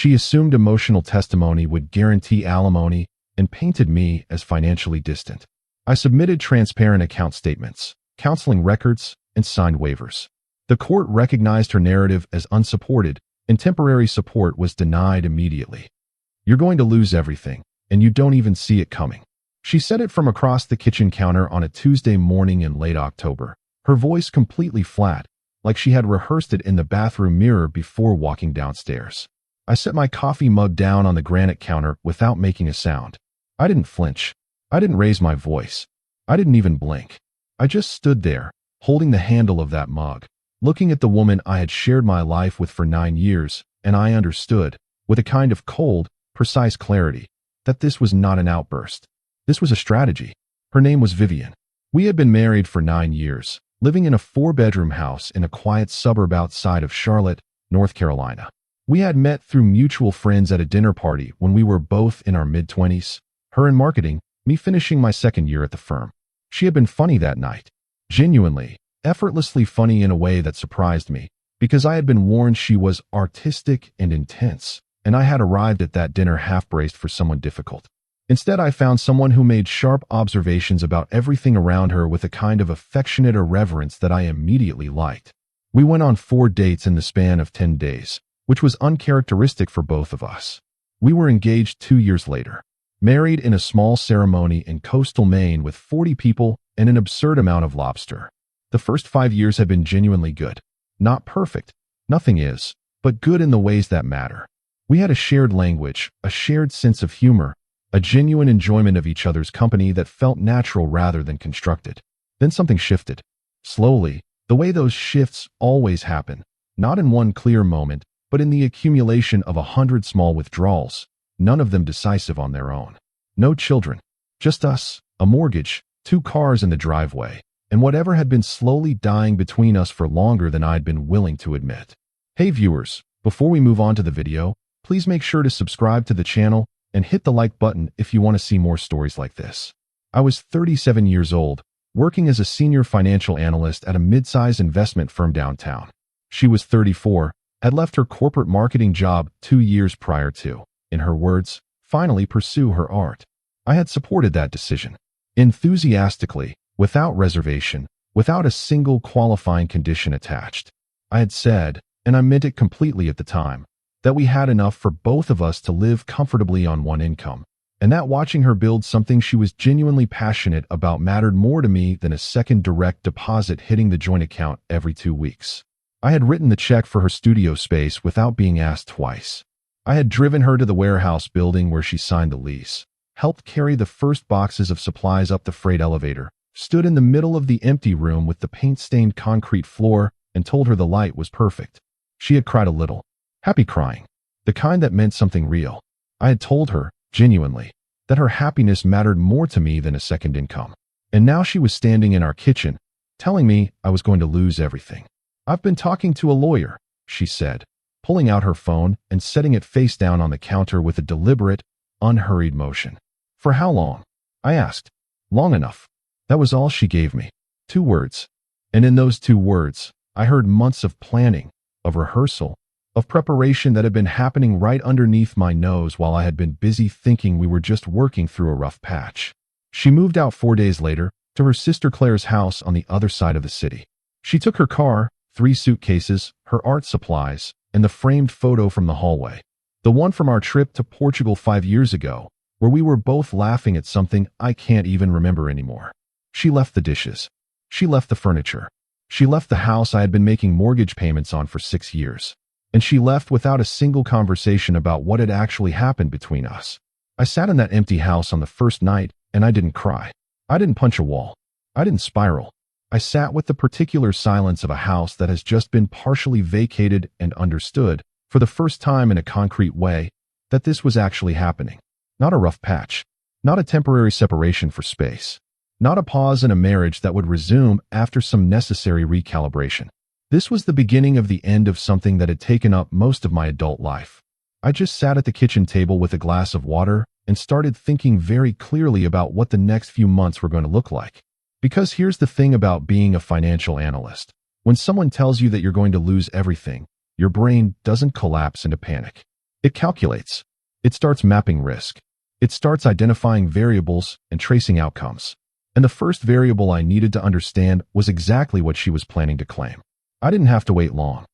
She assumed emotional testimony would guarantee alimony and painted me as financially distant. I submitted transparent account statements, counseling records, and signed waivers. The court recognized her narrative as unsupported, and temporary support was denied immediately. "You're going to lose everything, and you don't even see it coming." She said it from across the kitchen counter on a Tuesday morning in late October, her voice completely flat, like she had rehearsed it in the bathroom mirror before walking downstairs. I set my coffee mug down on the granite counter without making a sound. I didn't flinch. I didn't raise my voice. I didn't even blink. I just stood there, holding the handle of that mug, looking at the woman I had shared my life with for 9 years, and I understood, with a kind of cold, precise clarity, that this was not an outburst. This was a strategy. Her name was Vivian. We had been married for 9 years, living in a 4-bedroom house in a quiet suburb outside of Charlotte, North Carolina. We had met through mutual friends at a dinner party when we were both in our mid-20s, her in marketing, me finishing my 2nd year at the firm. She had been funny that night. Genuinely, effortlessly funny in a way that surprised me, because I had been warned she was artistic and intense, and I had arrived at that dinner half-braced for someone difficult. Instead, I found someone who made sharp observations about everything around her with a kind of affectionate irreverence that I immediately liked. We went on 4 dates in the span of 10 days, which was uncharacteristic for both of us. We were engaged 2 years later, married in a small ceremony in coastal Maine with 40 people and an absurd amount of lobster. The first 5 years had been genuinely good. Not perfect. Nothing is, but good in the ways that matter. We had a shared language, a shared sense of humor, a genuine enjoyment of each other's company that felt natural rather than constructed. Then something shifted. Slowly, the way those shifts always happen, not in one clear moment, but in the accumulation of 100 small withdrawals, none of them decisive on their own. No children. Just us, a mortgage, 2 cars in the driveway, and whatever had been slowly dying between us for longer than I'd been willing to admit. Hey viewers, before we move on to the video, please make sure to subscribe to the channel and hit the like button if you want to see more stories like this. I was 37 years old, working as a senior financial analyst at a mid-size investment firm downtown. She was 34, had left her corporate marketing job 2 years prior to, in her words, finally pursue her art. I had supported that decision. Enthusiastically, without reservation, without a single qualifying condition attached. I had said, and I meant it completely at the time, that we had enough for both of us to live comfortably on one income, and that watching her build something she was genuinely passionate about mattered more to me than a second direct deposit hitting the joint account every 2 weeks. I had written the check for her studio space without being asked twice. I had driven her to the warehouse building where she signed the lease, helped carry the first boxes of supplies up the freight elevator, stood in the middle of the empty room with the paint-stained concrete floor, and told her the light was perfect. She had cried a little. Happy crying. The kind that meant something real. I had told her, genuinely, that her happiness mattered more to me than a second income. And now she was standing in our kitchen, telling me I was going to lose everything. "I've been talking to a lawyer," she said, pulling out her phone and setting it face down on the counter with a deliberate, unhurried motion. "For how long?" I asked. "Long enough." That was all she gave me. 2 words. And in those 2 words, I heard months of planning, of rehearsal, of preparation that had been happening right underneath my nose while I had been busy thinking we were just working through a rough patch. She moved out 4 days later to her sister Claire's house on the other side of the city. She took her car, 3 suitcases, her art supplies, and the framed photo from the hallway. The one from our trip to Portugal 5 years ago, where we were both laughing at something I can't even remember anymore. She left the dishes. She left the furniture. She left the house I had been making mortgage payments on for 6 years. And she left without a single conversation about what had actually happened between us. I sat in that empty house on the first night, and I didn't cry. I didn't punch a wall. I didn't spiral. I sat with the particular silence of a house that has just been partially vacated and understood, for the first time in a concrete way, that this was actually happening. Not a rough patch. Not a temporary separation for space. Not a pause in a marriage that would resume after some necessary recalibration. This was the beginning of the end of something that had taken up most of my adult life. I just sat at the kitchen table with a glass of water and started thinking very clearly about what the next few months were going to look like. Because here's the thing about being a financial analyst. When someone tells you that you're going to lose everything, your brain doesn't collapse into panic. It calculates. It starts mapping risk. It starts identifying variables and tracing outcomes. And the first variable I needed to understand was exactly what she was planning to claim. I didn't have to wait long.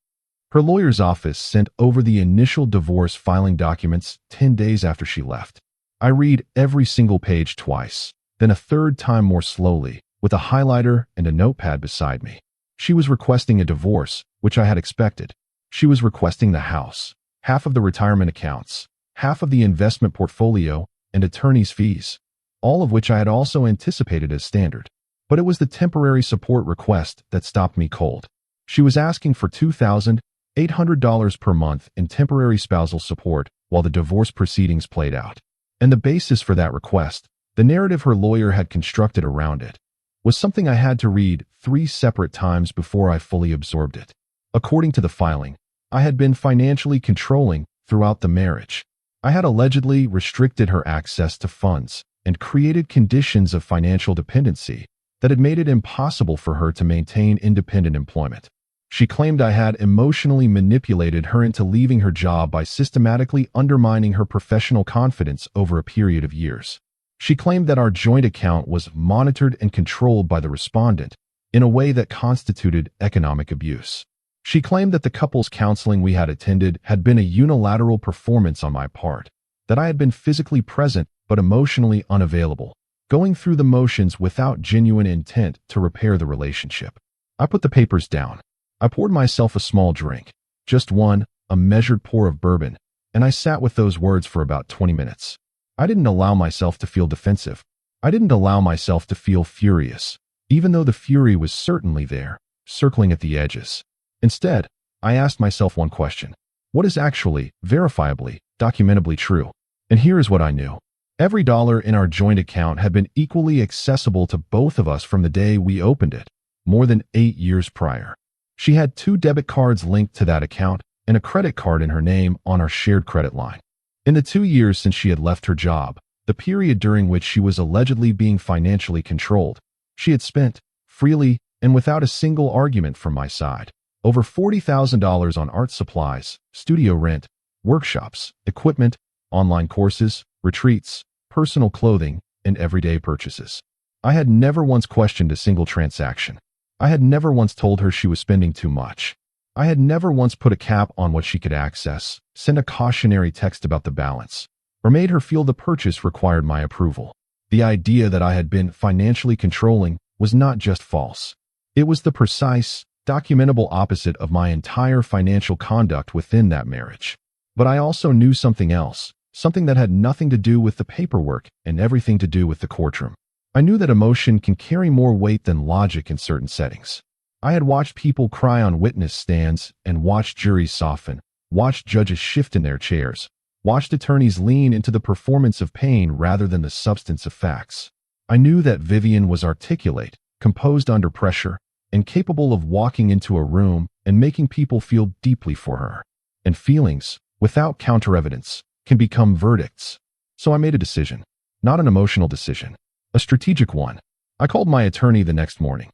Her lawyer's office sent over the initial divorce filing documents 10 days after she left. I read every single page twice, then a third time more slowly, with a highlighter and a notepad beside me. She was requesting a divorce, which I had expected. She was requesting the house, half of the retirement accounts, half of the investment portfolio, and attorney's fees, all of which I had also anticipated as standard. But it was the temporary support request that stopped me cold. She was asking for $2,800 per month in temporary spousal support while the divorce proceedings played out. And the basis for that request, the narrative her lawyer had constructed around it, was something I had to read 3 separate times before I fully absorbed it. According to the filing, I had been financially controlling throughout the marriage. I had allegedly restricted her access to funds and created conditions of financial dependency that had made it impossible for her to maintain independent employment. She claimed I had emotionally manipulated her into leaving her job by systematically undermining her professional confidence over a period of years. She claimed that our joint account was monitored and controlled by the respondent in a way that constituted economic abuse. She claimed that the couples counseling we had attended had been a unilateral performance on my part, that I had been physically present but emotionally unavailable, going through the motions without genuine intent to repair the relationship. I put the papers down. I poured myself a small drink, just one, a measured pour of bourbon, and I sat with those words for about 20 minutes. I didn't allow myself to feel defensive. I didn't allow myself to feel furious, even though the fury was certainly there, circling at the edges. Instead, I asked myself one question. What is actually, verifiably, documentably true? And here is what I knew. Every dollar in our joint account had been equally accessible to both of us from the day we opened it, more than 8 years prior. She had 2 debit cards linked to that account and a credit card in her name on our shared credit line. In the 2 years since she had left her job, the period during which she was allegedly being financially controlled, she had spent, freely and without a single argument from my side, over $40,000 on art supplies, studio rent, workshops, equipment, online courses, retreats, personal clothing, and everyday purchases. I had never once questioned a single transaction. I had never once told her she was spending too much. I had never once put a cap on what she could access, sent a cautionary text about the balance, or made her feel the purchase required my approval. The idea that I had been financially controlling was not just false. It was the precise, documentable opposite of my entire financial conduct within that marriage. But I also knew something else, something that had nothing to do with the paperwork and everything to do with the courtroom. I knew that emotion can carry more weight than logic in certain settings. I had watched people cry on witness stands and watched juries soften, watched judges shift in their chairs, watched attorneys lean into the performance of pain rather than the substance of facts. I knew that Vivian was articulate, composed under pressure, and capable of walking into a room and making people feel deeply for her. And feelings, without counter-evidence, can become verdicts. So I made a decision, not an emotional decision, a strategic one. I called my attorney the next morning.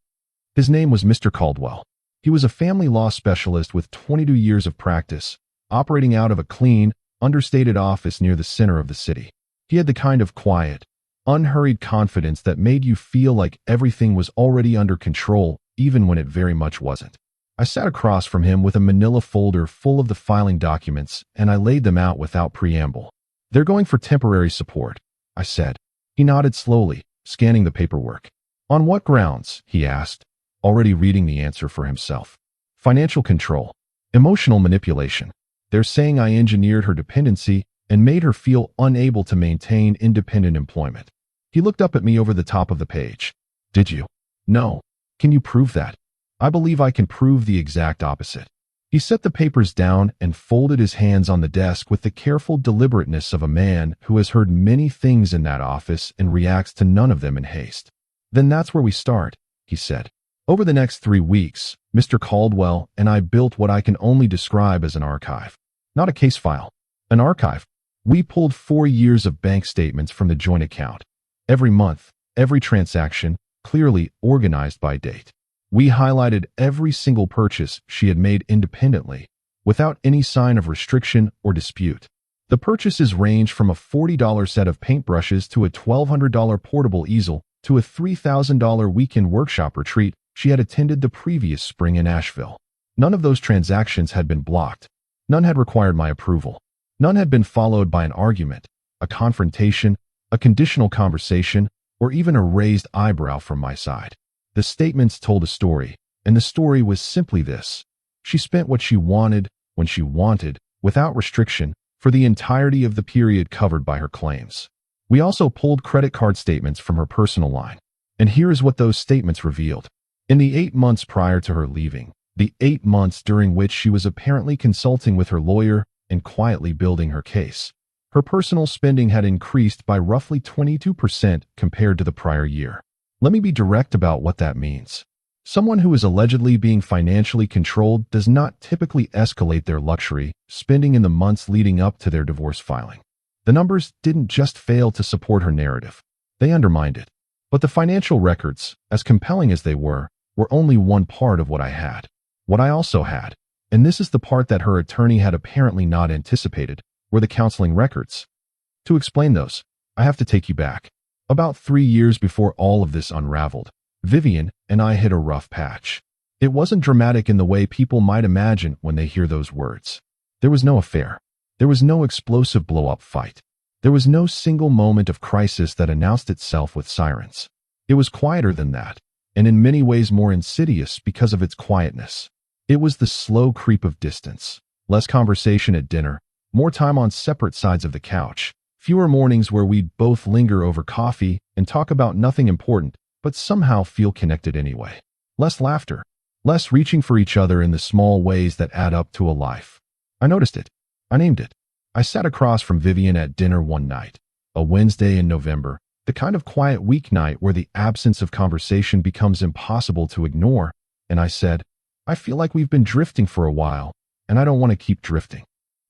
His name was Mr. Caldwell. He was a family law specialist with 22 years of practice, operating out of a clean, understated office near the center of the city. He had the kind of quiet, unhurried confidence that made you feel like everything was already under control, even when it very much wasn't. I sat across from him with a manila folder full of the filing documents, and I laid them out without preamble. "They're going for temporary support," I said. He nodded slowly, scanning the paperwork. "On what grounds?" he asked, already reading the answer for himself. "Financial control. Emotional manipulation. They're saying I engineered her dependency and made her feel unable to maintain independent employment." He looked up at me over the top of the page. "Did you?" "No." "Can you prove that?" "I believe I can prove the exact opposite." He set the papers down and folded his hands on the desk with the careful deliberateness of a man who has heard many things in that office and reacts to none of them in haste. "Then that's where we start," he said. Over the next 3 weeks, Mr. Caldwell and I built what I can only describe as an archive. Not a case file, an archive. We pulled 4 years of bank statements from the joint account. Every month, every transaction, clearly organized by date. We highlighted every single purchase she had made independently, without any sign of restriction or dispute. The purchases range from a $40 set of paintbrushes to a $1,200 portable easel to a $3,000 weekend workshop retreat she had attended the previous spring in Asheville. None of those transactions had been blocked. None had required my approval. None had been followed by an argument, a confrontation, a conditional conversation, or even a raised eyebrow from my side. The statements told a story, and the story was simply this. She spent what she wanted, when she wanted, without restriction, for the entirety of the period covered by her claims. We also pulled credit card statements from her personal line. And here is what those statements revealed. In the 8 months prior to her leaving, the 8 months during which she was apparently consulting with her lawyer and quietly building her case, her personal spending had increased by roughly 22% compared to the prior year. Let me be direct about what that means. Someone who is allegedly being financially controlled does not typically escalate their luxury spending in the months leading up to their divorce filing. The numbers didn't just fail to support her narrative. They undermined it. But the financial records, as compelling as they were only one part of what I had. What I also had, and this is the part that her attorney had apparently not anticipated, were the counseling records. To explain those, I have to take you back. About 3 years before all of this unraveled, Vivian and I hit a rough patch. It wasn't dramatic in the way people might imagine when they hear those words. There was no affair. There was no explosive blow-up fight. There was no single moment of crisis that announced itself with sirens. It was quieter than that, and in many ways more insidious because of its quietness. It was the slow creep of distance, less conversation at dinner, more time on separate sides of the couch, fewer mornings where we'd both linger over coffee and talk about nothing important, but somehow feel connected anyway. Less laughter, less reaching for each other in the small ways that add up to a life. I noticed it. I named it. I sat across from Vivian at dinner one night, a Wednesday in November, the kind of quiet weeknight where the absence of conversation becomes impossible to ignore, and I said, I feel like we've been drifting for a while, and I don't want to keep drifting.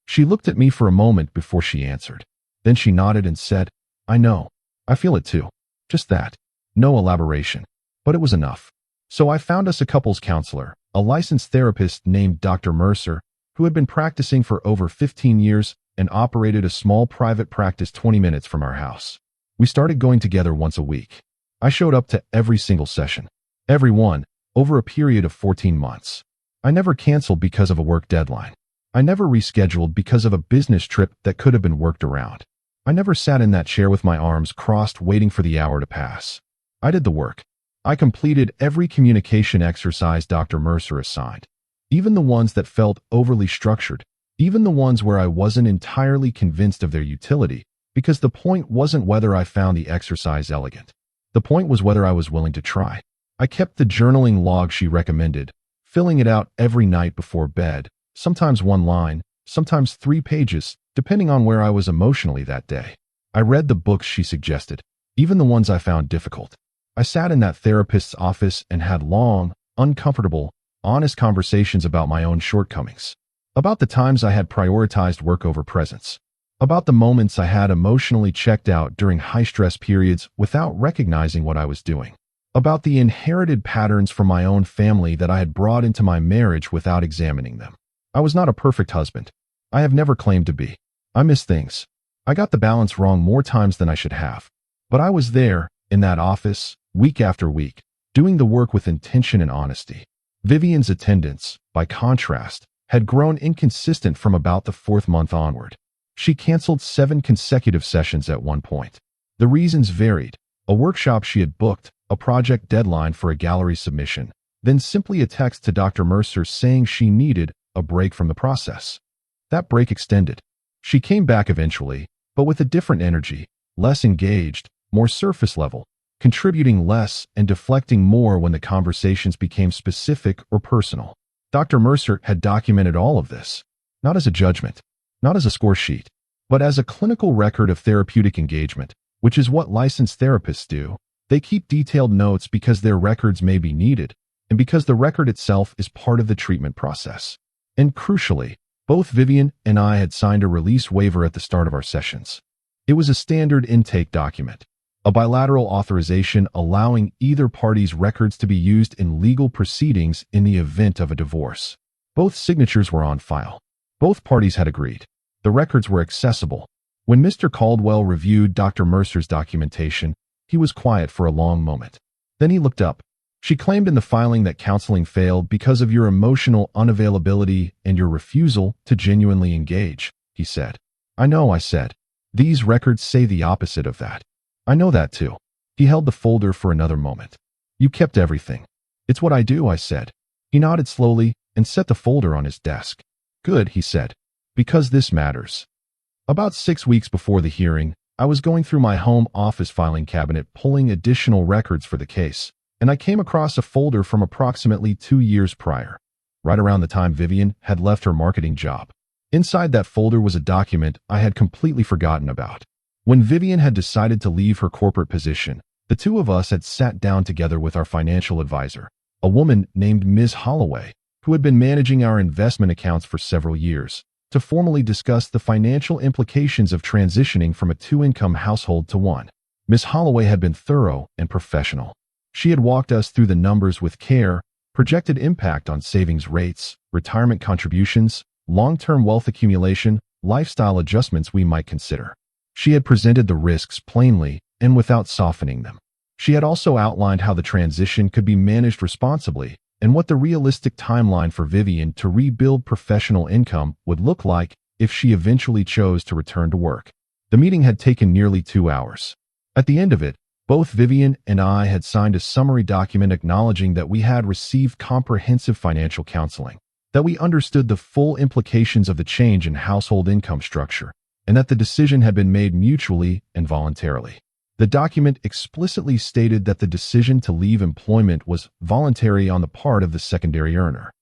She looked at me for a moment before she answered. Then she nodded and said, I know. I feel it too. Just that. No elaboration. But it was enough. So I found us a couples counselor, a licensed therapist named Dr. Mercer, who had been practicing for over 15 years and operated a small private practice 20 minutes from our house. We started going together once a week. I showed up to every single session. Every one, over a period of 14 months. I never canceled because of a work deadline. I never rescheduled because of a business trip that could have been worked around. I never sat in that chair with my arms crossed waiting for the hour to pass. I did the work. I completed every communication exercise Dr. Mercer assigned, even the ones that felt overly structured, even the ones where I wasn't entirely convinced of their utility, because the point wasn't whether I found the exercise elegant. The point was whether I was willing to try. I kept the journaling log she recommended, filling it out every night before bed, sometimes 1 line, sometimes 3 pages, depending on where I was emotionally that day. I read the books she suggested, even the ones I found difficult. I sat in that therapist's office and had long, uncomfortable, honest conversations about my own shortcomings, about the times I had prioritized work over presence, about the moments I had emotionally checked out during high-stress periods without recognizing what I was doing, about the inherited patterns from my own family that I had brought into my marriage without examining them. I was not a perfect husband. I have never claimed to be. I missed things. I got the balance wrong more times than I should have. But I was there, in that office, week after week, doing the work with intention and honesty. Vivian's attendance, by contrast, had grown inconsistent from about the 4th month onward. She canceled 7 consecutive sessions at one point. The reasons varied: a workshop she had booked, a project deadline for a gallery submission, then simply a text to Dr. Mercer saying she needed a break from the process. That break extended. She came back eventually, but with a different energy, less engaged, more surface level, contributing less and deflecting more when the conversations became specific or personal. Dr. Mercer had documented all of this, not as a judgment, not as a score sheet, but as a clinical record of therapeutic engagement, which is what licensed therapists do. They keep detailed notes because their records may be needed, and because the record itself is part of the treatment process. And crucially, both Vivian and I had signed a release waiver at the start of our sessions. It was a standard intake document, a bilateral authorization allowing either party's records to be used in legal proceedings in the event of a divorce. Both signatures were on file. Both parties had agreed. The records were accessible. When Mr. Caldwell reviewed Dr. Mercer's documentation, he was quiet for a long moment. Then he looked up. She claimed in the filing that counseling failed because of your emotional unavailability and your refusal to genuinely engage, he said. I know, I said. These records say the opposite of that. I know that too. He held the folder for another moment. You kept everything. It's what I do, I said. He nodded slowly and set the folder on his desk. Good, he said. Because this matters. About 6 weeks before the hearing, I was going through my home office filing cabinet pulling additional records for the case, and I came across a folder from approximately 2 years prior, right around the time Vivian had left her marketing job. Inside that folder was a document I had completely forgotten about. When Vivian had decided to leave her corporate position, the two of us had sat down together with our financial advisor, a woman named Ms. Holloway, who had been managing our investment accounts for several years, to formally discuss the financial implications of transitioning from a two-income household to one. Ms. Holloway had been thorough and professional. She had walked us through the numbers with care, projected impact on savings rates, retirement contributions, long-term wealth accumulation, lifestyle adjustments we might consider. She had presented the risks plainly and without softening them. She had also outlined how the transition could be managed responsibly and what the realistic timeline for Vivian to rebuild professional income would look like if she eventually chose to return to work. The meeting had taken nearly 2 hours. At the end of it, both Vivian and I had signed a summary document acknowledging that we had received comprehensive financial counseling, that we understood the full implications of the change in household income structure, and that the decision had been made mutually and voluntarily. The document explicitly stated that the decision to leave employment was voluntary on the part of the secondary earner.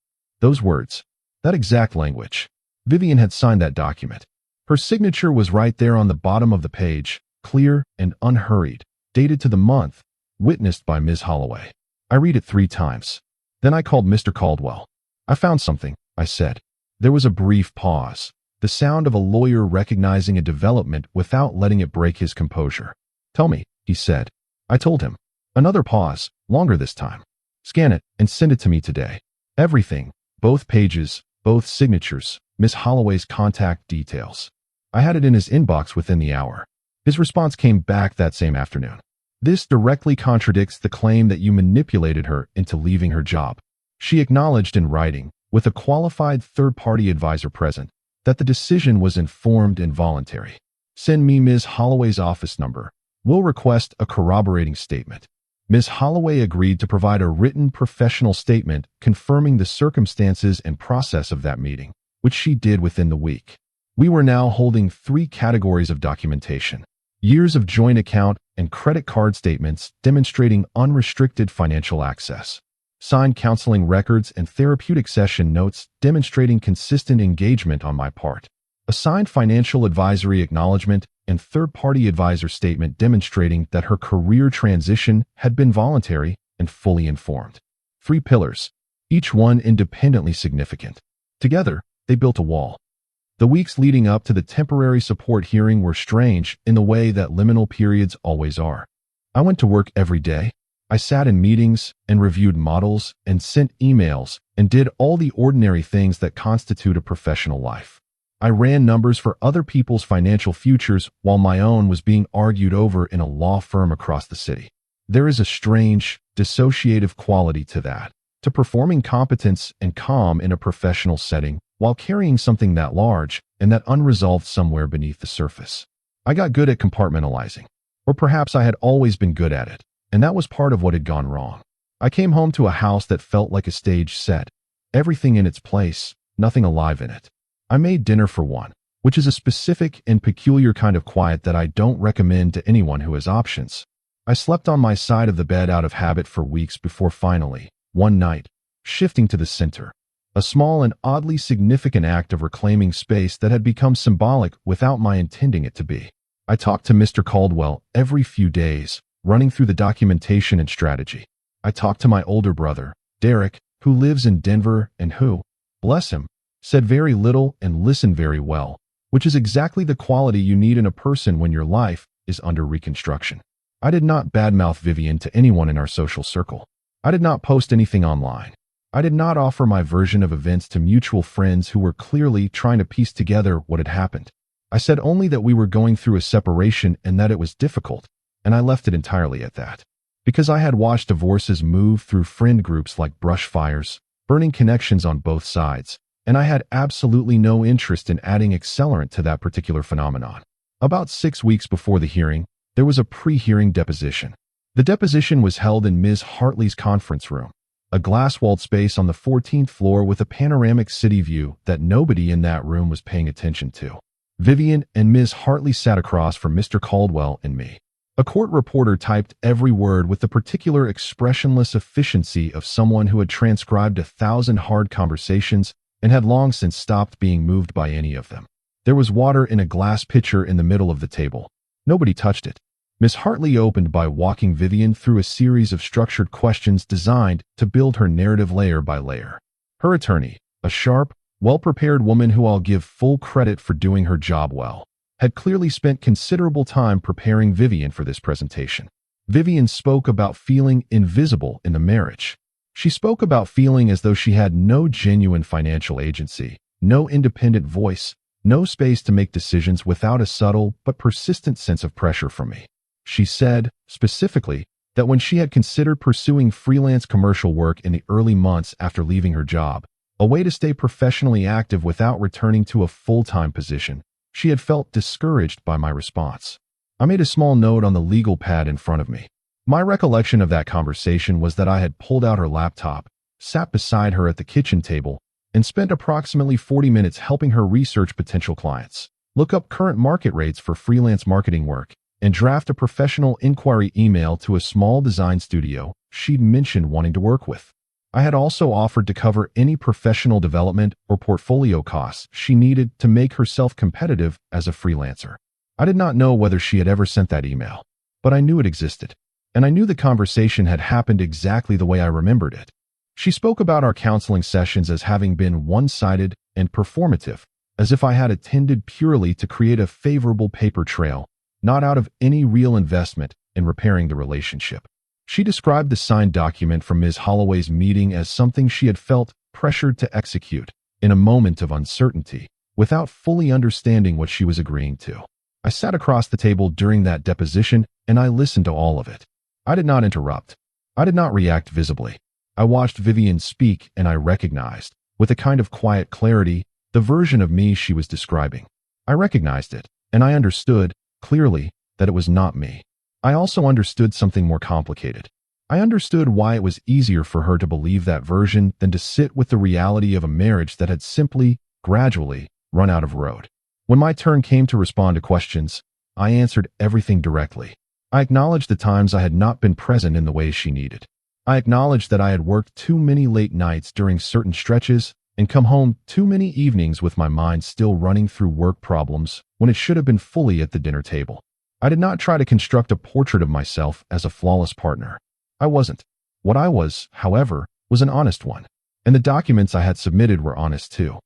Those words, that exact language. Vivian had signed that document. Her signature was right there on the bottom of the page, clear and unhurried, dated to the month, witnessed by Ms. Holloway. I read it 3 times. Then I called Mr. Caldwell. I found something, I said. There was a brief pause, the sound of a lawyer recognizing a development without letting it break his composure. Tell me, he said. I told him. Another pause, longer this time. Scan it and send it to me today. Everything, both pages, both signatures, Miss Holloway's contact details. I had it in his inbox within the hour. His response came back that same afternoon. This directly contradicts the claim that you manipulated her into leaving her job. She acknowledged in writing, with a qualified third-party advisor present, that the decision was informed and voluntary. Send me Ms. Holloway's office number. We'll request a corroborating statement. Ms. Holloway agreed to provide a written professional statement confirming the circumstances and process of that meeting, which she did within the week. We were now holding 3 categories of documentation: years of joint account and credit card statements demonstrating unrestricted financial access, signed counseling records and therapeutic session notes demonstrating consistent engagement on my part, a signed financial advisory acknowledgement and third-party advisor statement demonstrating that her career transition had been voluntary and fully informed. 3 pillars, each one independently significant. Together, they built a wall. The weeks leading up to the temporary support hearing were strange in the way that liminal periods always are. I went to work every day. I sat in meetings and reviewed models and sent emails and did all the ordinary things that constitute a professional life. I ran numbers for other people's financial futures while my own was being argued over in a law firm across the city. There is a strange, dissociative quality to that, to performing competence and calm in a professional setting while carrying something that large and that unresolved somewhere beneath the surface. I got good at compartmentalizing, or perhaps I had always been good at it, and that was part of what had gone wrong. I came home to a house that felt like a stage set, everything in its place, nothing alive in it. I made dinner for one, which is a specific and peculiar kind of quiet that I don't recommend to anyone who has options. I slept on my side of the bed out of habit for weeks before finally, one night, shifting to the center. A small and oddly significant act of reclaiming space that had become symbolic without my intending it to be. I talked to Mr. Caldwell every few days, running through the documentation and strategy. I talked to my older brother, Derek, who lives in Denver and who, bless him, said very little and listened very well, which is exactly the quality you need in a person when your life is under reconstruction. I did not badmouth Vivian to anyone in our social circle. I did not post anything online. I did not offer my version of events to mutual friends who were clearly trying to piece together what had happened. I said only that we were going through a separation and that it was difficult, and I left it entirely at that. Because I had watched divorces move through friend groups like brush fires, burning connections on both sides, and I had absolutely no interest in adding accelerant to that particular phenomenon. About 6 weeks before the hearing, there was a pre-hearing deposition. The deposition was held in Ms. Hartley's conference room, a glass-walled space on the 14th floor with a panoramic city view that nobody in that room was paying attention to. Vivian and Ms. Hartley sat across from Mr. Caldwell and me. A court reporter typed every word with the particular expressionless efficiency of someone who had transcribed 1,000 hard conversations and had long since stopped being moved by any of them. There was water in a glass pitcher in the middle of the table. Nobody touched it. Miss Hartley opened by walking Vivian through a series of structured questions designed to build her narrative layer by layer. Her attorney, a sharp, well-prepared woman who I'll give full credit for doing her job well, had clearly spent considerable time preparing Vivian for this presentation. Vivian spoke about feeling invisible in the marriage. She spoke about feeling as though she had no genuine financial agency, no independent voice, no space to make decisions without a subtle but persistent sense of pressure from me. She said, specifically, that when she had considered pursuing freelance commercial work in the early months after leaving her job, a way to stay professionally active without returning to a full-time position, she had felt discouraged by my response. I made a small note on the legal pad in front of me. My recollection of that conversation was that I had pulled out her laptop, sat beside her at the kitchen table, and spent approximately 40 minutes helping her research potential clients, look up current market rates for freelance marketing work, and draft a professional inquiry email to a small design studio she'd mentioned wanting to work with. I had also offered to cover any professional development or portfolio costs she needed to make herself competitive as a freelancer. I did not know whether she had ever sent that email, but I knew it existed, and I knew the conversation had happened exactly the way I remembered it. She spoke about our counseling sessions as having been one-sided and performative, as if I had attended purely to create a favorable paper trail, not out of any real investment in repairing the relationship. She described the signed document from Ms. Holloway's meeting as something she had felt pressured to execute in a moment of uncertainty, without fully understanding what she was agreeing to. I sat across the table during that deposition, and I listened to all of it. I did not interrupt. I did not react visibly. I watched Vivian speak, and I recognized, with a kind of quiet clarity, the version of me she was describing. I recognized it, and I understood, clearly, that it was not me. I also understood something more complicated. I understood why it was easier for her to believe that version than to sit with the reality of a marriage that had simply, gradually, run out of road. When my turn came to respond to questions, I answered everything directly. I acknowledged the times I had not been present in the ways she needed. I acknowledged that I had worked too many late nights during certain stretches and come home too many evenings with my mind still running through work problems when it should have been fully at the dinner table. I did not try to construct a portrait of myself as a flawless partner. I wasn't. What I was, however, was an honest one, and the documents I had submitted were honest too.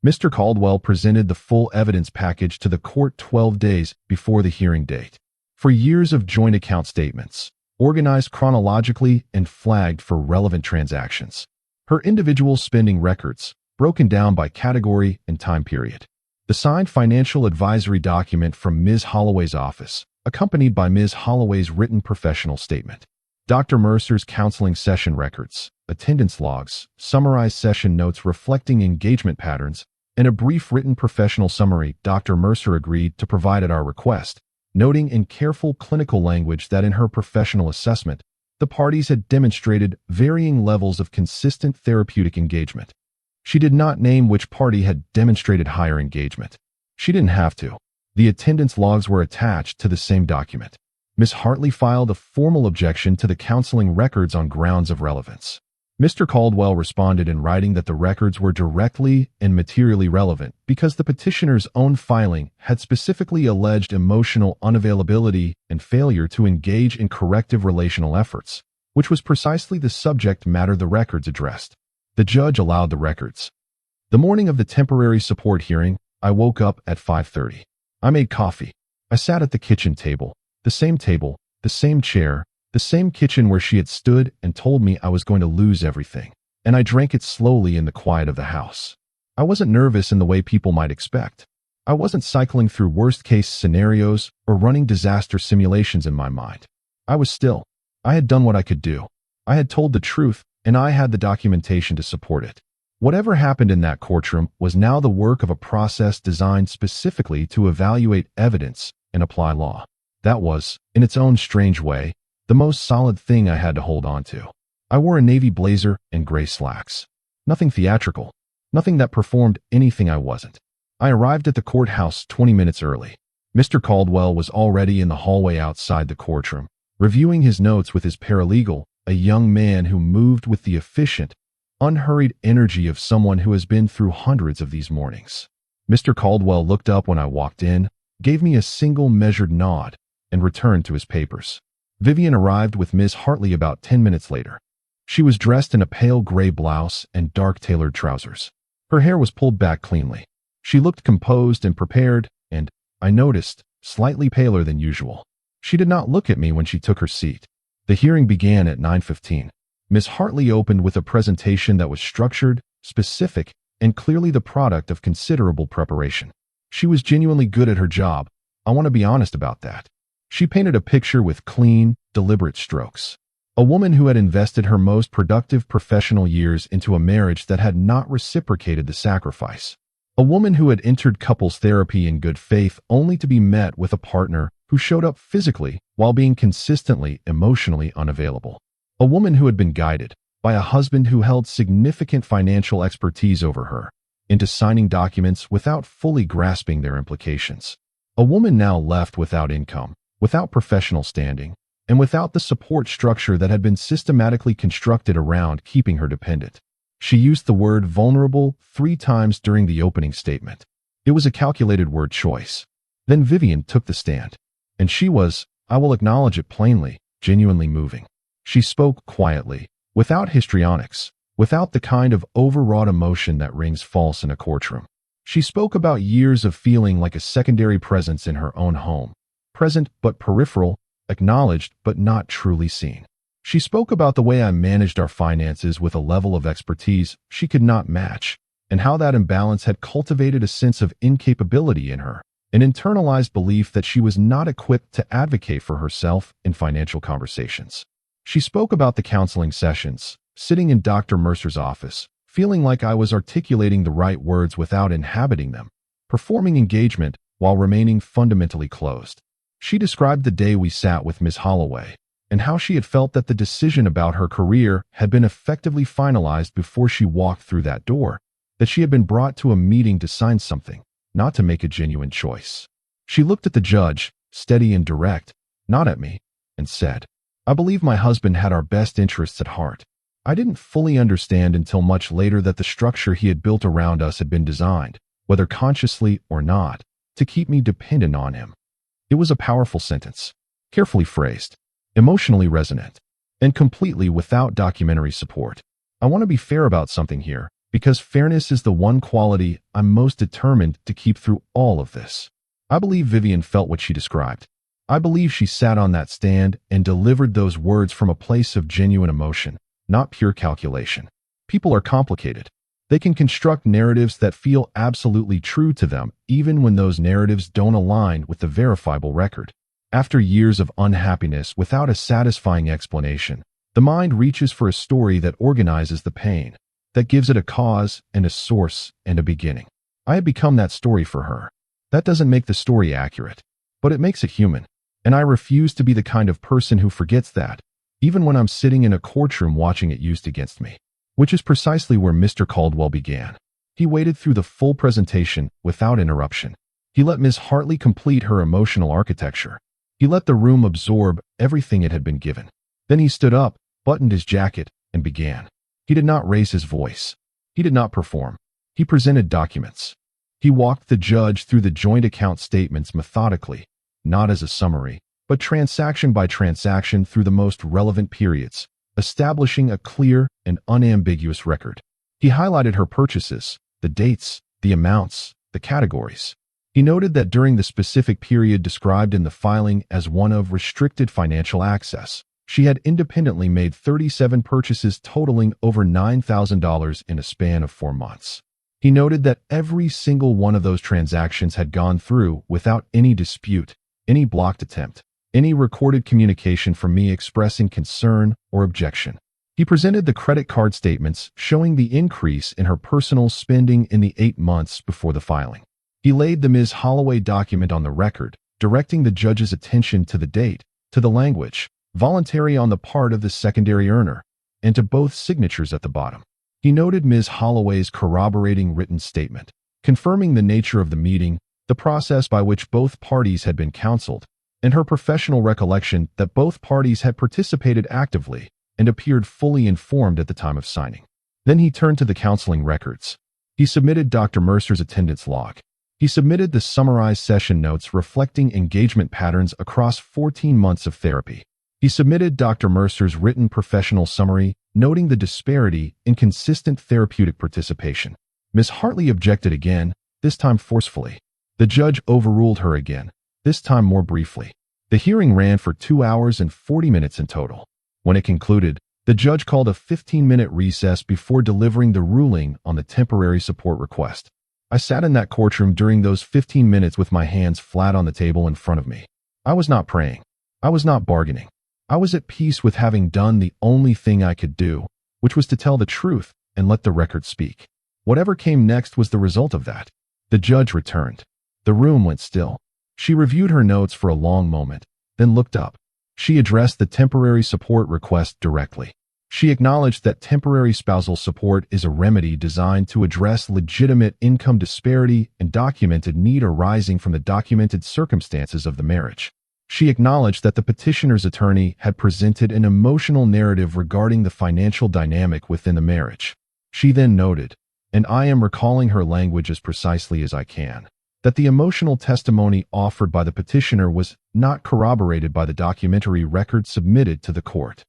Mr. Caldwell presented the full evidence package to the court 12 days before the hearing date. For years of joint account statements, organized chronologically and flagged for relevant transactions. Her individual spending records, broken down by category and time period. The signed financial advisory document from Ms. Holloway's office, accompanied by Ms. Holloway's written professional statement. Dr. Mercer's counseling session records, attendance logs, summarized session notes reflecting engagement patterns, and a brief written professional summary Dr. Mercer agreed to provide at our request, noting in careful clinical language that in her professional assessment, the parties had demonstrated varying levels of consistent therapeutic engagement. She did not name which party had demonstrated higher engagement. She didn't have to. The attendance logs were attached to the same document. Ms. Hartley filed a formal objection to the counseling records on grounds of relevance. Mr. Caldwell responded in writing that the records were directly and materially relevant because the petitioner's own filing had specifically alleged emotional unavailability and failure to engage in corrective relational efforts, which was precisely the subject matter the records addressed. The judge allowed the records. The morning of the temporary support hearing, I woke up at 5:30. I made coffee. I sat at the kitchen table, the same chair, the same kitchen where she had stood and told me I was going to lose everything, and I drank it slowly in the quiet of the house. I wasn't nervous in the way people might expect. I wasn't cycling through worst-case scenarios or running disaster simulations in my mind. I was still. I had done what I could do. I had told the truth, and I had the documentation to support it. Whatever happened in that courtroom was now the work of a process designed specifically to evaluate evidence and apply law. That was, in its own strange way, the most solid thing I had to hold on to. I wore a navy blazer and gray slacks. Nothing theatrical. Nothing that performed anything I wasn't. I arrived at the courthouse 20 minutes early. Mr. Caldwell was already in the hallway outside the courtroom, reviewing his notes with his paralegal, a young man who moved with the efficient, unhurried energy of someone who has been through hundreds of these mornings. Mr. Caldwell looked up when I walked in, gave me a single measured nod, and returned to his papers. Vivian arrived with Ms. Hartley about 10 minutes later. She was dressed in a pale gray blouse and dark tailored trousers. Her hair was pulled back cleanly. She looked composed and prepared, and, I noticed, slightly paler than usual. She did not look at me when she took her seat. The hearing began at 9:15. Ms. Hartley opened with a presentation that was structured, specific, and clearly the product of considerable preparation. She was genuinely good at her job. I want to be honest about that. She painted a picture with clean, deliberate strokes. A woman who had invested her most productive professional years into a marriage that had not reciprocated the sacrifice. A woman who had entered couples therapy in good faith only to be met with a partner who showed up physically while being consistently emotionally unavailable. A woman who had been guided by a husband who held significant financial expertise over her into signing documents without fully grasping their implications. A woman now left without income, without professional standing, and without the support structure that had been systematically constructed around keeping her dependent. She used the word vulnerable 3 times during the opening statement. It was a calculated word choice. Then Vivian took the stand. And she was, I will acknowledge it plainly, genuinely moving. She spoke quietly, without histrionics, without the kind of overwrought emotion that rings false in a courtroom. She spoke about years of feeling like a secondary presence in her own home, present but peripheral, acknowledged but not truly seen. She spoke about the way I managed our finances with a level of expertise she could not match, and how that imbalance had cultivated a sense of incapability in her, an internalized belief that she was not equipped to advocate for herself in financial conversations. She spoke about the counseling sessions, sitting in Dr. Mercer's office, feeling like I was articulating the right words without inhabiting them, performing engagement while remaining fundamentally closed. She described the day we sat with Ms. Holloway, and how she had felt that the decision about her career had been effectively finalized before she walked through that door, that she had been brought to a meeting to sign something, not to make a genuine choice. She looked at the judge, steady and direct, not at me, and said, I believe my husband had our best interests at heart. I didn't fully understand until much later that the structure he had built around us had been designed, whether consciously or not, to keep me dependent on him. It was a powerful sentence, carefully phrased, emotionally resonant, and completely without documentary support. I want to be fair about something here, because fairness is the one quality I'm most determined to keep through all of this. I believe Vivian felt what she described. I believe she sat on that stand and delivered those words from a place of genuine emotion, not pure calculation. People are complicated. They can construct narratives that feel absolutely true to them, even when those narratives don't align with the verifiable record. After years of unhappiness without a satisfying explanation, the mind reaches for a story that organizes the pain, that gives it a cause and a source and a beginning. I have become that story for her. That doesn't make the story accurate, but it makes it human. And I refuse to be the kind of person who forgets that, even when I'm sitting in a courtroom watching it used against me. Which is precisely where Mr. Caldwell began. He waited through the full presentation without interruption. He let Ms. Hartley complete her emotional architecture. He let the room absorb everything it had been given. Then he stood up, buttoned his jacket, and began. He did not raise his voice. He did not perform. He presented documents. He walked the judge through the joint account statements methodically, not as a summary, but transaction by transaction through the most relevant periods, establishing a clear and unambiguous record. He highlighted her purchases, the dates, the amounts, the categories. He noted that during the specific period described in the filing as one of restricted financial access, She had independently made 37 purchases totaling over $9,000 in a span of 4 months. He noted that every single one of those transactions had gone through without any dispute, any blocked attempt, any recorded communication from me expressing concern or objection. He presented the credit card statements showing the increase in her personal spending in the 8 months before the filing. He laid the Ms. Holloway document on the record, directing the judge's attention to the date, to the language, voluntary on the part of the secondary earner, and to both signatures at the bottom. He noted Ms. Holloway's corroborating written statement, confirming the nature of the meeting, the process by which both parties had been counseled, and her professional recollection that both parties had participated actively and appeared fully informed at the time of signing. Then he turned to the counseling records. He submitted Dr. Mercer's attendance log. He submitted the summarized session notes reflecting engagement patterns across 14 months of therapy. He submitted Dr. Mercer's written professional summary, noting the disparity in consistent therapeutic participation. Ms. Hartley objected again, this time forcefully. The judge overruled her again, this time more briefly. The hearing ran for 2 hours and 40 minutes in total. When it concluded, the judge called a 15-minute recess before delivering the ruling on the temporary support request. I sat in that courtroom during those 15 minutes with my hands flat on the table in front of me. I was not praying. I was not bargaining. I was at peace with having done the only thing I could do, which was to tell the truth and let the record speak. Whatever came next was the result of that. The judge returned. The room went still. She reviewed her notes for a long moment, then looked up. She addressed the temporary support request directly. She acknowledged that temporary spousal support is a remedy designed to address legitimate income disparity and documented need arising from the documented circumstances of the marriage. She acknowledged that the petitioner's attorney had presented an emotional narrative regarding the financial dynamic within the marriage. She then noted, and I am recalling her language as precisely as I can, that the emotional testimony offered by the petitioner was not corroborated by the documentary record submitted to the court.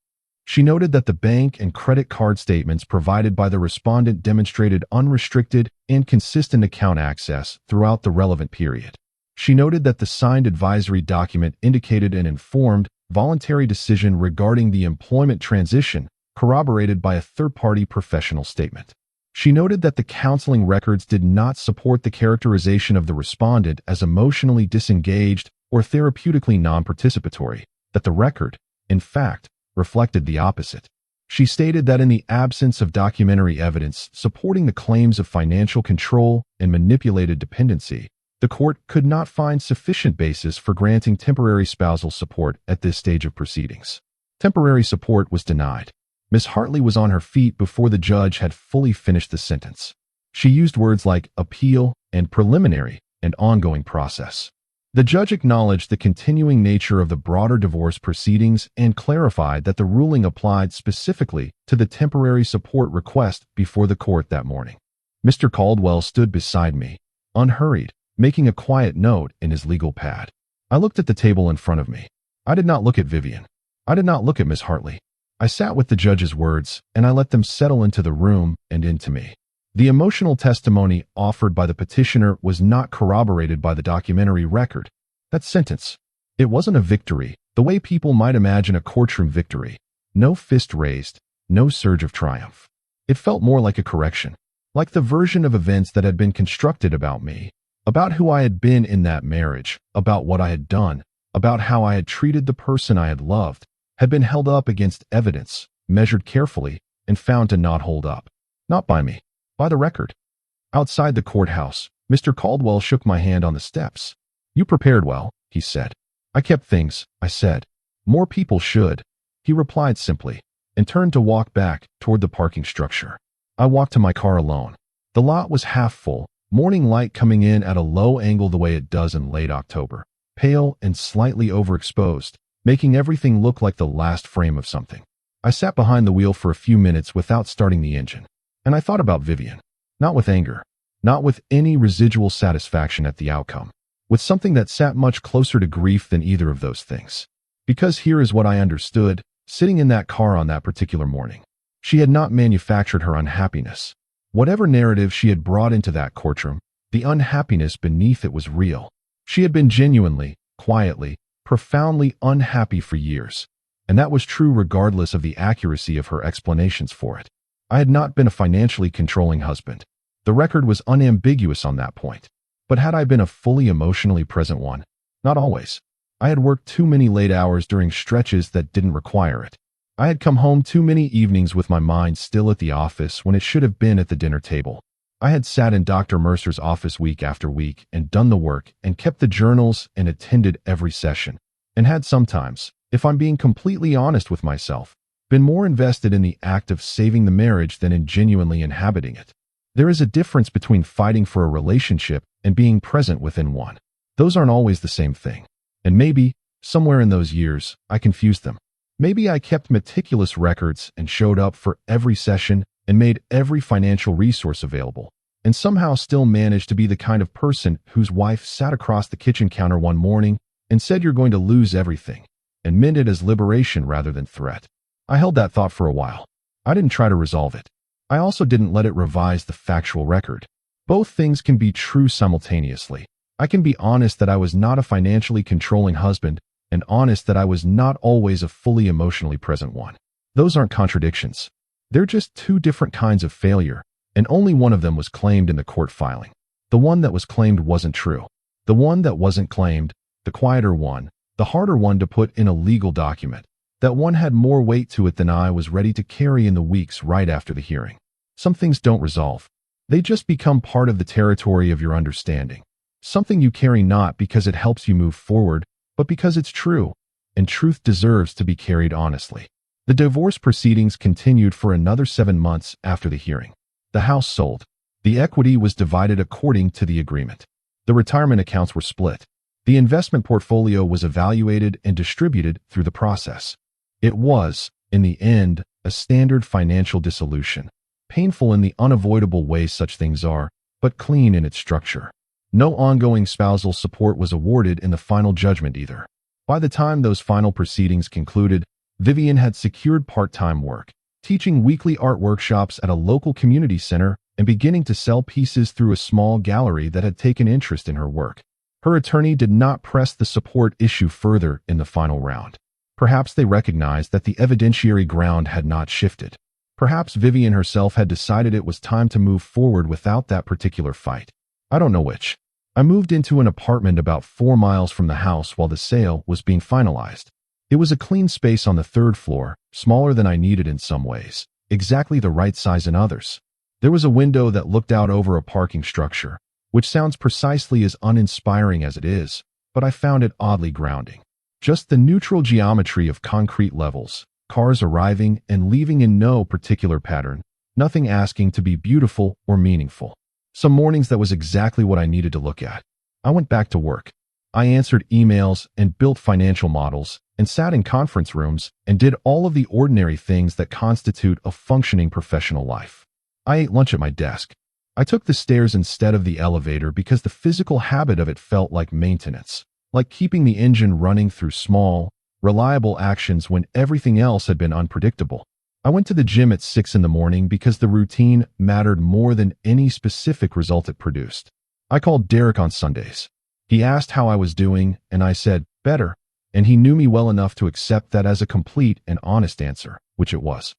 She noted that the bank and credit card statements provided by the respondent demonstrated unrestricted and consistent account access throughout the relevant period. She noted that the signed advisory document indicated an informed, voluntary decision regarding the employment transition, corroborated by a third-party professional statement. She noted that the counseling records did not support the characterization of the respondent as emotionally disengaged or therapeutically non-participatory, that the record, in fact, reflected the opposite. She stated that in the absence of documentary evidence supporting the claims of financial control and manipulated dependency, the court could not find sufficient basis for granting temporary spousal support at this stage of proceedings. Temporary support was denied. Ms. Hartley was on her feet before the judge had fully finished the sentence. She used words like appeal and preliminary and ongoing process. The judge acknowledged the continuing nature of the broader divorce proceedings and clarified that the ruling applied specifically to the temporary support request before the court that morning. Mr. Caldwell stood beside me, unhurried, making a quiet note in his legal pad. I looked at the table in front of me. I did not look at Vivian. I did not look at Ms. Hartley. I sat with the judge's words, and I let them settle into the room and into me. The emotional testimony offered by the petitioner was not corroborated by the documentary record. That sentence. It wasn't a victory, the way people might imagine a courtroom victory. No fist raised, no surge of triumph. It felt more like a correction, like the version of events that had been constructed about me, about who I had been in that marriage, about what I had done, about how I had treated the person I had loved, had been held up against evidence, measured carefully, and found to not hold up. Not by me. By the record. Outside the courthouse, Mr. Caldwell shook my hand on the steps. You prepared well, he said. I kept things, I said. More people should. He replied simply, and turned to walk back toward the parking structure. I walked to my car alone. The lot was half full, morning light coming in at a low angle the way it does in late October, pale and slightly overexposed, making everything look like the last frame of something. I sat behind the wheel for a few minutes without starting the engine. And I thought about Vivian, not with anger, not with any residual satisfaction at the outcome, with something that sat much closer to grief than either of those things. Because here is what I understood, sitting in that car on that particular morning. She had not manufactured her unhappiness. Whatever narrative she had brought into that courtroom, the unhappiness beneath it was real. She had been genuinely, quietly, profoundly unhappy for years. and that was true regardless of the accuracy of her explanations for it. I had not been a financially controlling husband. The record was unambiguous on that point. But had I been a fully emotionally present one? Not always. I had worked too many late hours during stretches that didn't require it. I had come home too many evenings with my mind still at the office when it should have been at the dinner table. I had sat in Dr. Mercer's office week after week and done the work and kept the journals and attended every session, and had sometimes, if I'm being completely honest with myself, been more invested in the act of saving the marriage than in genuinely inhabiting it. There is a difference between fighting for a relationship and being present within one. Those aren't always the same thing. And maybe, somewhere in those years, I confused them. Maybe I kept meticulous records and showed up for every session and made every financial resource available, and somehow still managed to be the kind of person whose wife sat across the kitchen counter one morning and said you're going to lose everything, and meant it as liberation rather than threat. I held that thought for a while. I didn't try to resolve it. I also didn't let it revise the factual record. Both things can be true simultaneously. I can be honest that I was not a financially controlling husband, and honest that I was not always a fully emotionally present one. Those aren't contradictions. They're just two different kinds of failure, and only one of them was claimed in the court filing. The one that was claimed wasn't true. The one that wasn't claimed, the quieter one, the harder one to put in a legal document, that one had more weight to it than I was ready to carry in the weeks right after the hearing. Some things don't resolve. They just become part of the territory of your understanding. Something you carry not because it helps you move forward, but because it's true, and truth deserves to be carried honestly. The divorce proceedings continued for another 7 months after the hearing. The house sold. The equity was divided according to the agreement. The retirement accounts were split. The investment portfolio was evaluated and distributed through the process. It was, in the end, a standard financial dissolution, painful in the unavoidable way such things are, but clean in its structure. No ongoing spousal support was awarded in the final judgment either. By the time those final proceedings concluded, Vivian had secured part-time work, teaching weekly art workshops at a local community center and beginning to sell pieces through a small gallery that had taken interest in her work. Her attorney did not press the support issue further in the final round. Perhaps they recognized that the evidentiary ground had not shifted. Perhaps Vivian herself had decided it was time to move forward without that particular fight. I don't know which. I moved into an apartment about 4 miles from the house while the sale was being finalized. It was a clean space on the 3rd floor, smaller than I needed in some ways, exactly the right size in others. There was a window that looked out over a parking structure, which sounds precisely as uninspiring as it is, but I found it oddly grounding. Just the neutral geometry of concrete levels, cars arriving and leaving in no particular pattern, nothing asking to be beautiful or meaningful. Some mornings that was exactly what I needed to look at. I went back to work. I answered emails and built financial models and sat in conference rooms and did all of the ordinary things that constitute a functioning professional life. I ate lunch at my desk. I took the stairs instead of the elevator because the physical habit of it felt like maintenance, like keeping the engine running through small, reliable actions when everything else had been unpredictable. I went to the gym at 6 in the morning because the routine mattered more than any specific result it produced. I called Derek on Sundays. He asked how I was doing, and I said, better, and he knew me well enough to accept that as a complete and honest answer, which it was.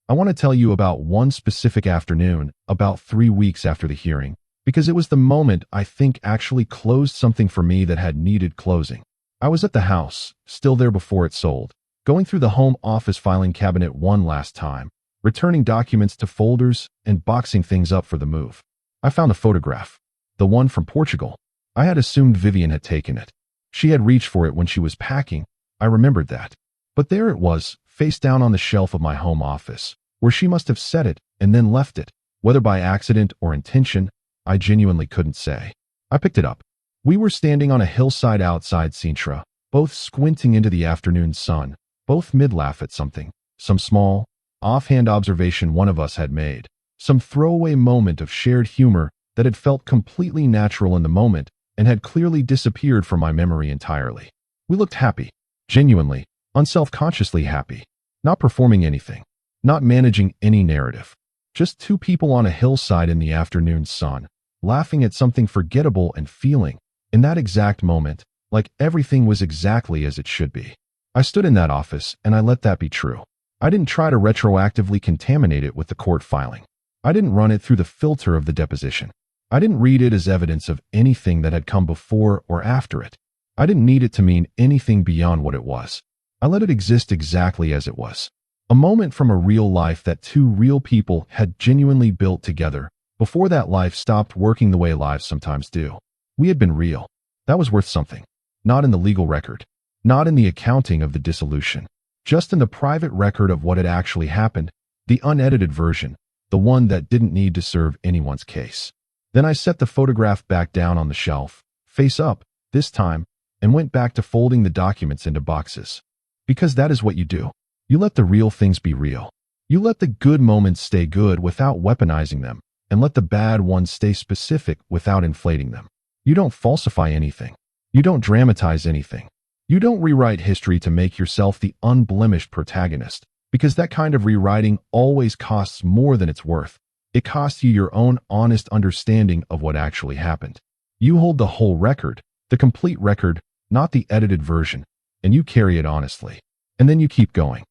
I want to tell you about one specific afternoon, about 3 weeks after the hearing, because it was the moment I think actually closed something for me that had needed closing. I was at the house, still there before it sold, going through the home office filing cabinet one last time, returning documents to folders and boxing things up for the move. I found a photograph, the one from Portugal. I had assumed Vivian had taken it. She had reached for it when she was packing. I remembered that. But there it was, face down on the shelf of my home office, where she must have set it and then left it. Whether by accident or intention, I genuinely couldn't say. I picked it up. We were standing on a hillside outside Sintra, both squinting into the afternoon sun, both mid-laugh at something, some small, offhand observation one of us had made, some throwaway moment of shared humor that had felt completely natural in the moment and had clearly disappeared from my memory entirely. We looked happy, genuinely, unself-consciously happy, not performing anything, not managing any narrative. Just two people on a hillside in the afternoon sun, laughing at something forgettable and feeling, in that exact moment, like everything was exactly as it should be. I stood in that office and I let that be true. I didn't try to retroactively contaminate it with the court filing. I didn't run it through the filter of the deposition. I didn't read it as evidence of anything that had come before or after it. I didn't need it to mean anything beyond what it was. I let it exist exactly as it was. A moment from a real life that two real people had genuinely built together before that life stopped working the way lives sometimes do. We had been real. That was worth something. Not in the legal record. Not in the accounting of the dissolution. Just in the private record of what had actually happened, the unedited version, the one that didn't need to serve anyone's case. Then I set the photograph back down on the shelf, face up, this time, and went back to folding the documents into boxes. Because that is what you do. You let the real things be real. You let the good moments stay good without weaponizing them, and let the bad ones stay specific without inflating them. You don't falsify anything. You don't dramatize anything. You don't rewrite history to make yourself the unblemished protagonist, because that kind of rewriting always costs more than it's worth. It costs you your own honest understanding of what actually happened. You hold the whole record, the complete record, not the edited version, and you carry it honestly. And then you keep going.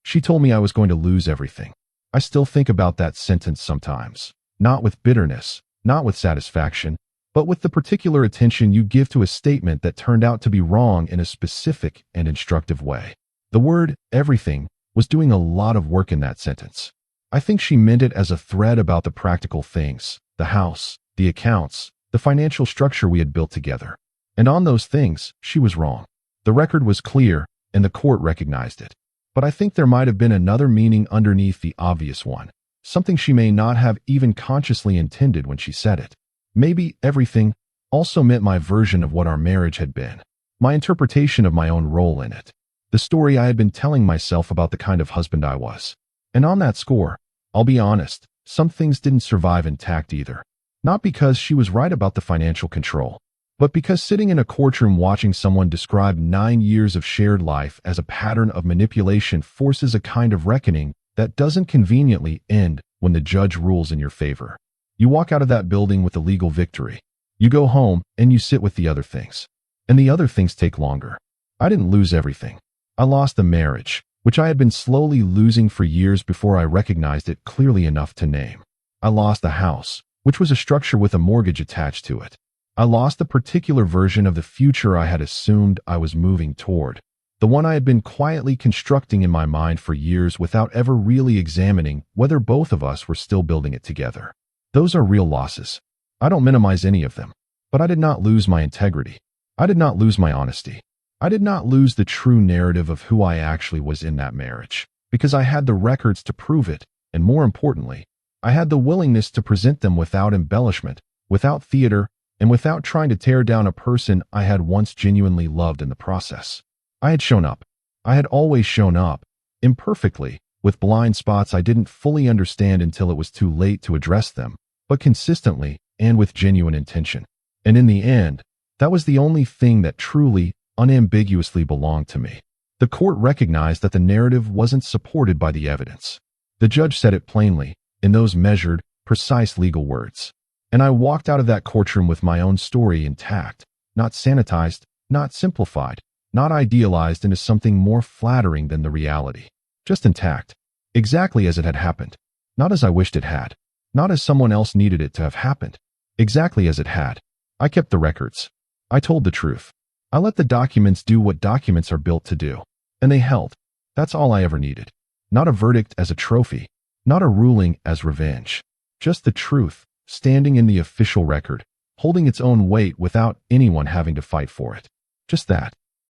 She told me I was going to lose everything. I still think about that sentence sometimes, not with bitterness, not with satisfaction, but with the particular attention you give to a statement that turned out to be wrong in a specific and instructive way. The word everything was doing a lot of work in that sentence. I think she meant it as a thread about the practical things, the house, the accounts, the financial structure we had built together. And on those things, she was wrong. The record was clear, and the court recognized it. But I think there might have been another meaning underneath the obvious one, something she may not have even consciously intended when she said it. Maybe everything also meant my version of what our marriage had been, my interpretation of my own role in it, the story I had been telling myself about the kind of husband I was. And on that score, I'll be honest, some things didn't survive intact either. Not because she was right about the financial control, but because sitting in a courtroom watching someone describe 9 years of shared life as a pattern of manipulation forces a kind of reckoning that doesn't conveniently end when the judge rules in your favor. You walk out of that building with a legal victory. You go home and you sit with the other things. And the other things take longer. I didn't lose everything. I lost the marriage, which I had been slowly losing for years before I recognized it clearly enough to name. I lost the house, which was a structure with a mortgage attached to it. I lost the particular version of the future I had assumed I was moving toward, the one I had been quietly constructing in my mind for years without ever really examining whether both of us were still building it together. Those are real losses. I don't minimize any of them. But I did not lose my integrity. I did not lose my honesty. I did not lose the true narrative of who I actually was in that marriage, because I had the records to prove it, and more importantly, I had the willingness to present them without embellishment, without theater, and without trying to tear down a person I had once genuinely loved in the process. I had shown up. I had always shown up, imperfectly, with blind spots I didn't fully understand until it was too late to address them, but consistently and with genuine intention. And in the end, that was the only thing that truly, unambiguously belonged to me. The court recognized that the narrative wasn't supported by the evidence. The judge said it plainly, in those measured, precise legal words. And I walked out of that courtroom with my own story intact, not sanitized, not simplified, not idealized into something more flattering than the reality. Just intact, exactly as it had happened. Not as I wished it had. Not as someone else needed it to have happened. Exactly as it had. I kept the records. I told the truth. I let the documents do what documents are built to do. And they held. That's all I ever needed. Not a verdict as a trophy. Not a ruling as revenge. Just the truth, standing in the official record, holding its own weight without anyone having to fight for it. Just that.